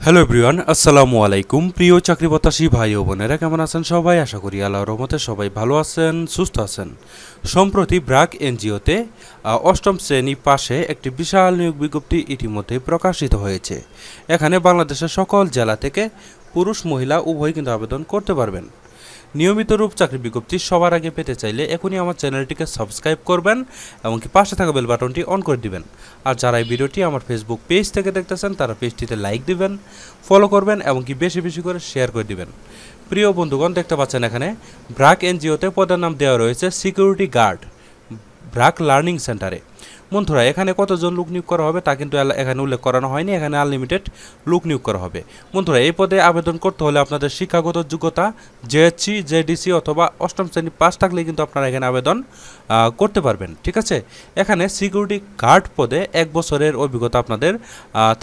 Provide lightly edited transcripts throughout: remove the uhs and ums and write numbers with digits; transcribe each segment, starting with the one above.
Hello everyone, আসসালামু আলাইকুম। প্রিয় চাকরি প্রত্যাশী ভাই ও বোনেরা, কেমন আছেন সবাই? আশা করি আল্লাহর রহমতে সবাই ভালো আছেন, সুস্থ আছেন। সম্প্রতি ব্র্যাক এনজিওতে অষ্টম শ্রেণী পাশে একটি বিশাল নিয়োগ বিজ্ঞপ্তি ইতিমধ্যে প্রকাশিত হয়েছে। এখানে বাংলাদেশের সকল জেলা থেকে পুরুষ মহিলা উভয় কিন্তু আবেদন করতে পারবেন। নিয়মিত রূপ চাকরি বিজ্ঞপ্তি সবার আগে পেতে চাইলে এখনই আমার চ্যানেলটিকে সাবস্ক্রাইব করবেন এবং কি পাশে থাকা বেল বাটনটি অন করে দিবেন। আর যারা এই ভিডিওটি আমার ফেসবুক পেজ থেকে দেখতেছেন তারা পেজটিতে লাইক দিবেন, ফলো করবেন এবং কি বেশি বেশি করে শেয়ার করে দিবেন। প্রিয় বন্ধুগণ, দেখতে পাচ্ছেন এখানে ব্র্যাক এনজিওতে পদের নাম দেওয়া রয়েছে সিকিউরিটি গার্ড, ব্র্যাক লার্নিং সেন্টারে। বন্ধুরা, এখানে কতজন লোক নিয়োগ করা হবে তা কিন্তু এখানে উল্লেখ করানো হয়নি। এখানে আনলিমিটেড লোক নিয়োগ করা হবে। বন্ধুরা, এই পদে আবেদন করতে হলে আপনাদের শিক্ষাগত যোগ্যতা জেএসসি, জেডিসি অথবা অষ্টম শ্রেণী পাস থাকলে কিন্তু আপনারা এখানে আবেদন করতে পারবেন। ঠিক আছে, এখানে সিকিউরিটি গার্ড পদে 1 বছরের অভিজ্ঞতা আপনাদের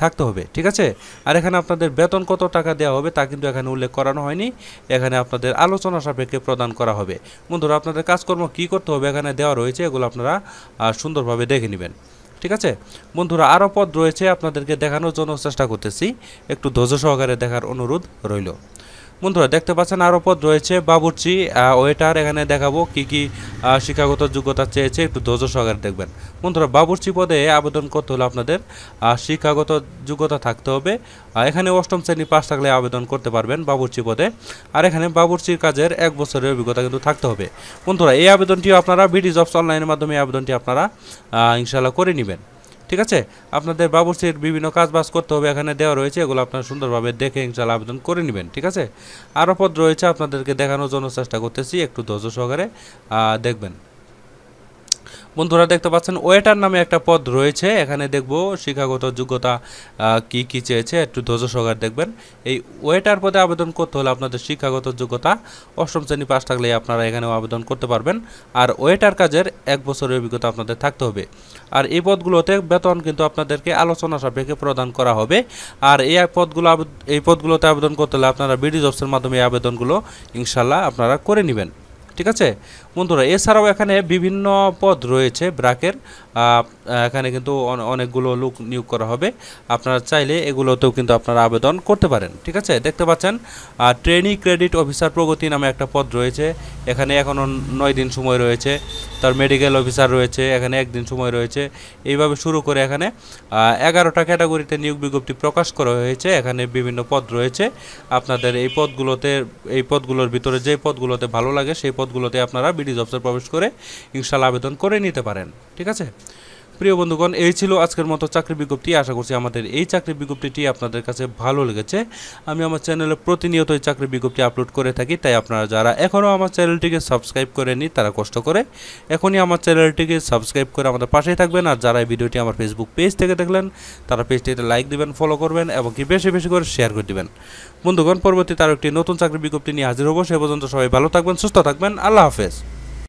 থাকতে হবে। ঠিক আছে, আর এখানে আপনাদের বেতন কত টাকা দেওয়া হবে তা কিন্তু এখানে উল্লেখ করানো হয়নি। এখানে আপনাদের আলোচনা সাপেক্ষে প্রদান করা হবে। বন্ধুরা, আপনাদের কাজকর্ম কী করতে হবে এখানে দেওয়া রয়েছে, এগুলো আপনারা সুন্দরভাবে দেখে নেবেন। ঠিক আছে বন্ধুরা, আরও পদ রয়েছে, আপনাদেরকে দেখানোর জন্য চেষ্টা করতেছি, একটু ধৈর্য সহকারে দেখার অনুরোধ রইল। বন্ধুরা, দেখতে পাচ্ছেন আরও পদ রয়েছে বাবুর্চি, ওয়েটার। এখানে দেখাবো কি কি শিক্ষাগত যোগ্যতা চেয়েছে, একটু ধৈর্য সহকারে দেখবেন। বন্ধুরা, বাবুর্চি পদে আবেদন করতে হলে আপনাদের শিক্ষাগত যোগ্যতা থাকতে হবে। এখানে অষ্টম শ্রেণী পাস থাকলে আবেদন করতে পারবেন বাবুর্চি পদে। আর এখানে বাবুর্চির কাজের 1 বছরের অভিজ্ঞতা কিন্তু থাকতে হবে। বন্ধুরা, এই আবেদনটিও আপনারা বিডি জবস অনলাইনের মাধ্যমে এই আবেদনটি আপনারা ইনশাআল্লাহ করে নেবেন। ঠিক আছে, আপনাদের বাবুর্চির বিভিন্ন কাজ বাজ করতে হবে এখানে দেওয়া রয়েছে, এগুলো আপনারা সুন্দরভাবে দেখে ইনশাআল্লাহ আবেদন করে নেবেন। ঠিক আছে, আরও পদ রয়েছে, আপনাদেরকে দেখানোর জন্য চেষ্টা করতেছি, একটু ধৈর্য সহকারে দেখবেন। বন্ধুরা, দেখতে পাচ্ছেন ওয়েটার নামে একটা পদ রয়েছে। এখানে দেখব শিক্ষাগত যোগ্যতা কি কি চেয়েছে, একটু ধৈর্য সহকারে দেখবেন। এই ওয়েটার পদে আবেদন করতে হলে আপনাদের শিক্ষাগত যোগ্যতা অষ্টম শ্রেণী পাস থাকলে আপনারা এখানেও আবেদন করতে পারবেন। আর ওয়েটার কাজের 1 বছরের অভিজ্ঞতা আপনাদের থাকতে হবে। আর এই পদগুলোতে বেতন কিন্তু আপনাদেরকে আলোচনা সাপেক্ষে প্রদান করা হবে। আর এই পদগুলোতে আবেদন করতে হলে আপনারা বিডি জবসের মাধ্যমে এই আবেদনগুলো ইনশাল্লাহ আপনারা করে নেবেন। ঠিক আছে বন্ধুরা, এছাড়াও এখানে বিভিন্ন পদ রয়েছে ব্র্যাকের। এখানে কিন্তু অনেকগুলো লোক নিয়োগ করা হবে। আপনারা চাইলে এগুলোতেও কিন্তু আপনারা আবেদন করতে পারেন। ঠিক আছে, দেখতে পাচ্ছেন ট্রেনি ক্রেডিট অফিসার প্রগতি নামে একটা পদ রয়েছে। এখানে এখনও 9 দিন সময় রয়েছে। তার মেডিকেল অফিসার রয়েছে, এখানে 1 দিন সময় রয়েছে। এইভাবে শুরু করে এখানে 11টা ক্যাটাগরিতে নিয়োগ বিজ্ঞপ্তি প্রকাশ করা হয়েছে। এখানে বিভিন্ন পদ রয়েছে। আপনাদের এই পদগুলোর ভিতরে যে পদগুলোতে ভালো লাগে সেই পদগুলোতে আপনারা বিডি জবসে প্রবেশ করে ইনশাআল্লাহ আবেদন করে নিতে পারেন। ঠিক আছে প্রিয় বন্ধুগণ, এই ছিল আজকের মতো চাকরি বিজ্ঞপ্তি। আশা করছি আমাদের এই চাকরি বিজ্ঞপ্তিটি আপনাদের কাছে ভালো লেগেছে। আমি আমার চ্যানেলে প্রতিনিয়ত এই চাকরি বিজ্ঞপ্তি আপলোড করে থাকি, তাই আপনারা যারা এখনও আমার চ্যানেলটিকে সাবস্ক্রাইব করেননি তারা কষ্ট করে এখনই আমার চ্যানেলটিকে সাবস্ক্রাইব করে আমাদের পাশেই থাকবেন। আর যারা এই ভিডিওটি আমার ফেসবুক পেজ থেকে দেখলেন তারা পেজটিতে লাইক দিবেন, ফলো করবেন এবং কি বেশি বেশি করে শেয়ার করে দিবেন। বন্ধুগণ, পরবর্তীতে আরও একটি নতুন চাকরি বিজ্ঞপ্তি নিয়ে হাজির হবো। সে পর্যন্ত সবাই ভালো থাকবেন, সুস্থ থাকবেন। আল্লাহ হাফেজ।